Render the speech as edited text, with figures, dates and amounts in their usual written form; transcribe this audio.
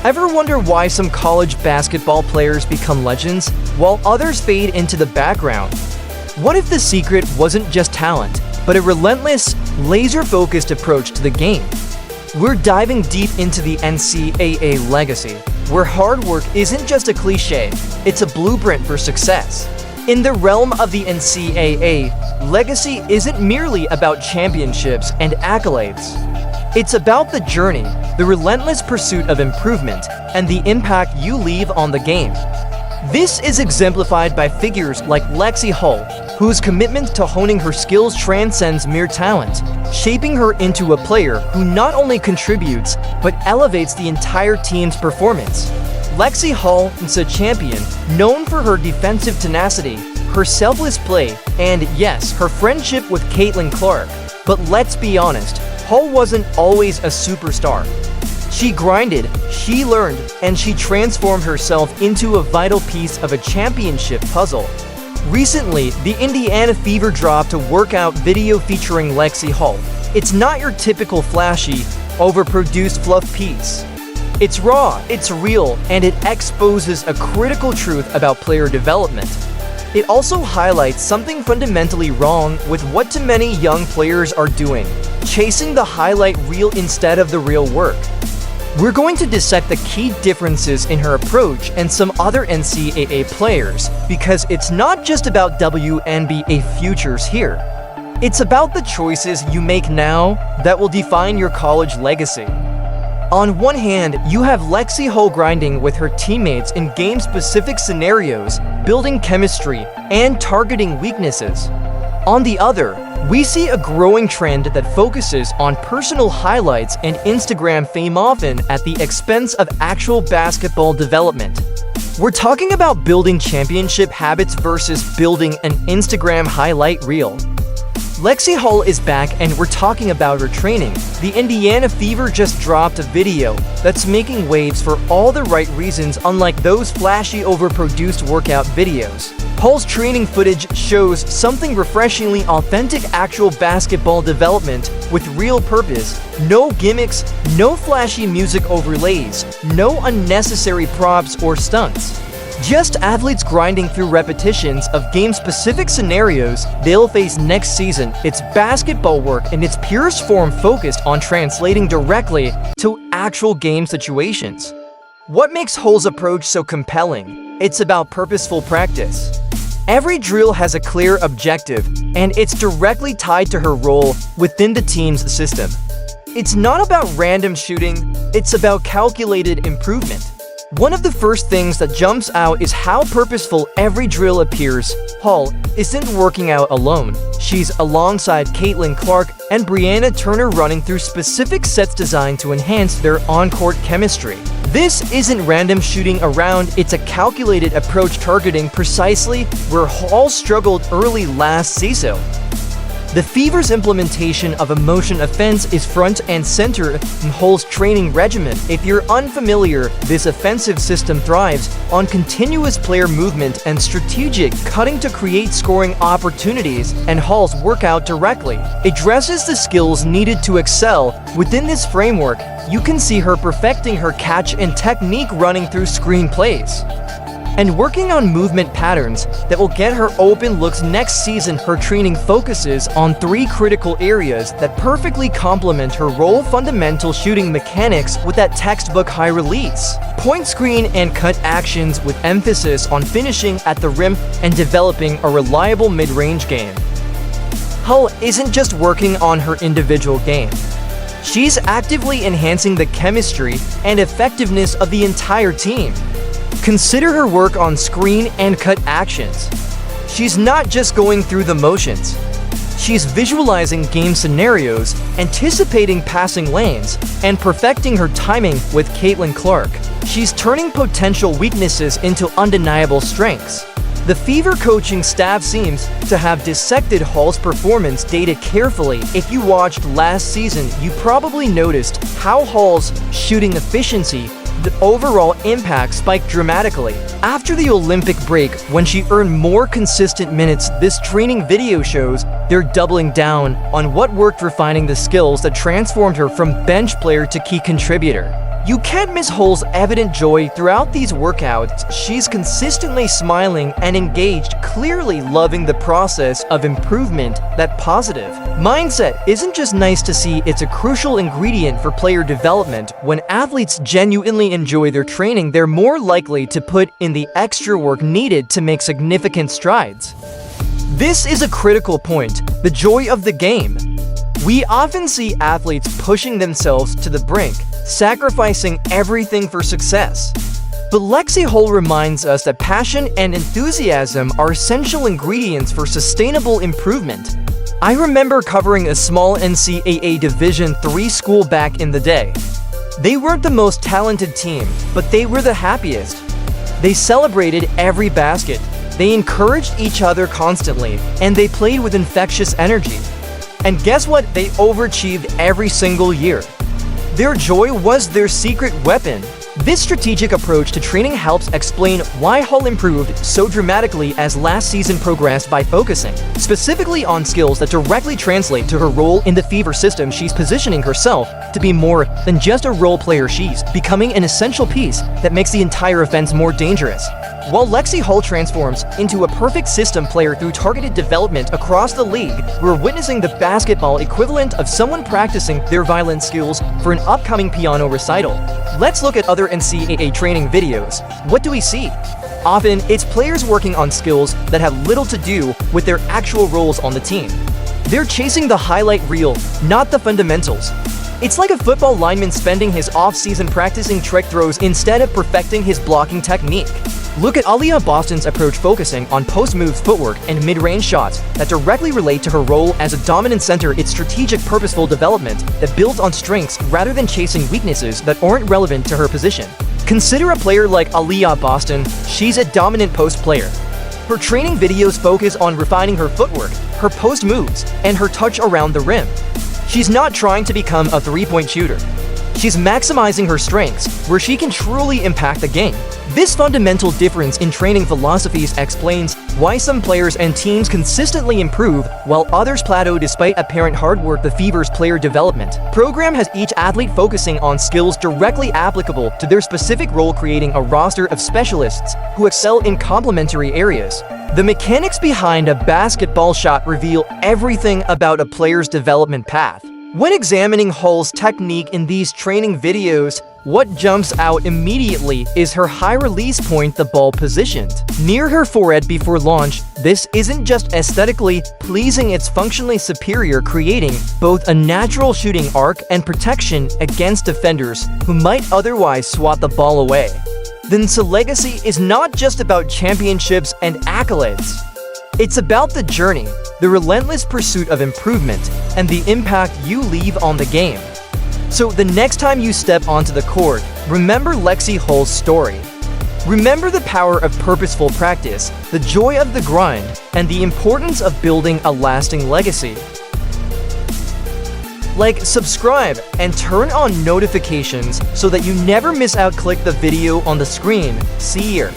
Ever wonder why some college basketball players become legends while others fade into the background? What if the secret wasn't just talent, but a relentless, laser-focused approach to the game? We're diving deep into the NCAA legacy, where hard work isn't just a cliche, it's a blueprint for success. In the realm of the NCAA, legacy isn't merely about championships and accolades. It's about the journey, the relentless pursuit of improvement, and the impact you leave on the game. This is exemplified by figures like Lexie Hull, whose commitment to honing her skills transcends mere talent, shaping her into a player who not only contributes, but elevates the entire team's performance. Lexie Hull is a champion known for her defensive tenacity, her selfless play, and yes, her friendship with Caitlin Clark. But let's be honest, Hull wasn't always a superstar. She grinded, she learned, and she transformed herself into a vital piece of a championship puzzle. Recently, the Indiana Fever dropped a workout video featuring Lexie Hull. It's not your typical flashy, overproduced fluff piece. It's raw, it's real, and it exposes a critical truth about player development. It also highlights something fundamentally wrong with what too many young players are doing, chasing the highlight reel instead of the real work. We're going to dissect the key differences in her approach and some other NCAA players, because it's not just about WNBA futures here. It's about the choices you make now that will define your college legacy. On one hand, you have Lexie Hull grinding with her teammates in game-specific scenarios, building chemistry, and targeting weaknesses. On the other, we see a growing trend that focuses on personal highlights and Instagram fame, often at the expense of actual basketball development. We're talking about building championship habits versus building an Instagram highlight reel. Lexie Hull is back, and we're talking about her training. The Indiana Fever just dropped a video that's making waves for all the right reasons, unlike those flashy, overproduced workout videos. Hull's training footage shows something refreshingly authentic, actual basketball development with real purpose. No gimmicks, no flashy music overlays, no unnecessary props or stunts. Just athletes grinding through repetitions of game-specific scenarios they'll face next season. It's basketball work in its purest form, focused on translating directly to actual game situations. What makes Hull's approach so compelling? It's about purposeful practice. Every drill has a clear objective, and it's directly tied to her role within the team's system. It's not about random shooting, it's about calculated improvement. One of the first things that jumps out is how purposeful every drill appears. Hull isn't working out alone. She's alongside Caitlin Clark and Brianna Turner, running through specific sets designed to enhance their on-court chemistry. This isn't random shooting around, it's a calculated approach targeting precisely where Hull struggled early last season. The Fever's implementation of a motion offense is front and center in Hull's training regimen. If you're unfamiliar, this offensive system thrives on continuous player movement and strategic cutting to create scoring opportunities, and Hull's workout directly addresses the skills needed to excel. Within this framework, you can see her perfecting her catch and technique, running through screen plays and working on movement patterns that will get her open looks next season. Her training focuses on three critical areas that perfectly complement her role: fundamental shooting mechanics with that textbook high release, point, screen, and cut actions with emphasis on finishing at the rim, and developing a reliable mid-range game. Hull isn't just working on her individual game. She's actively enhancing the chemistry and effectiveness of the entire team. Consider her work on screen and cut actions. She's not just going through the motions. She's visualizing game scenarios, anticipating passing lanes, and perfecting her timing with Caitlin Clark. She's turning potential weaknesses into undeniable strengths. The Fever coaching staff seems to have dissected Hull's performance data carefully. If you watched last season, you probably noticed how Hull's shooting efficiency, the overall impact, spiked dramatically after the Olympic break, when she earned more consistent minutes. This training video shows they're doubling down on what worked, refining the skills that transformed her from bench player to key contributor. You can't miss Hull's evident joy throughout these workouts. She's consistently smiling and engaged, clearly loving the process of improvement. That positive mindset isn't just nice to see, it's a crucial ingredient for player development. When athletes genuinely enjoy their training, they're more likely to put in the extra work needed to make significant strides. This is a critical point, the joy of the game. We often see athletes pushing themselves to the brink, sacrificing everything for success. But Lexie Hull reminds us that passion and enthusiasm are essential ingredients for sustainable improvement. I remember covering a small NCAA Division III school back in the day. They weren't the most talented team, but they were the happiest. They celebrated every basket, they encouraged each other constantly, and they played with infectious energy. And guess what? They overachieved every single year. Their joy was their secret weapon. This strategic approach to training helps explain why Hull improved so dramatically as last season progressed by focusing specifically on skills that directly translate to her role in the Fever system. She's positioning herself to be more than just a role player. She's becoming an essential piece that makes the entire offense more dangerous. While Lexie Hull transforms into a perfect system player through targeted development across the league, we're witnessing the basketball equivalent of someone practicing their violin skills for an upcoming piano recital. Let's look at other NCAA training videos. What do we see? Often, it's players working on skills that have little to do with their actual roles on the team. They're chasing the highlight reel, not the fundamentals. It's like a football lineman spending his off-season practicing trick throws instead of perfecting his blocking technique. Look at Aliyah Boston's approach, focusing on post-moves footwork and mid-range shots that directly relate to her role as a dominant center. It's strategic, purposeful development that builds on strengths rather than chasing weaknesses that aren't relevant to her position. Consider a player like Aliyah Boston. She's a dominant post player. Her training videos focus on refining her footwork, her post moves, and her touch around the rim. She's not trying to become a three-point shooter. She's maximizing her strengths where she can truly impact the game. This fundamental difference in training philosophies explains why some players and teams consistently improve while others plateau despite apparent hard work. The Fever's player development program has each athlete focusing on skills directly applicable to their specific role, creating a roster of specialists who excel in complementary areas. The mechanics behind a basketball shot reveal everything about a player's development path. When examining Hull's technique in these training videos, what jumps out immediately is her high release point, the ball positioned near her forehead before launch. This isn't just aesthetically pleasing, it's functionally superior, creating both a natural shooting arc and protection against defenders who might otherwise swat the ball away. Then legacy is not just about championships and accolades. It's about the journey, the relentless pursuit of improvement, and the impact you leave on the game. So the next time you step onto the court, remember Lexie Hull's story. Remember the power of purposeful practice, the joy of the grind, and the importance of building a lasting legacy. Like, subscribe, and turn on notifications so that you never miss out. Click the video on the screen. See you.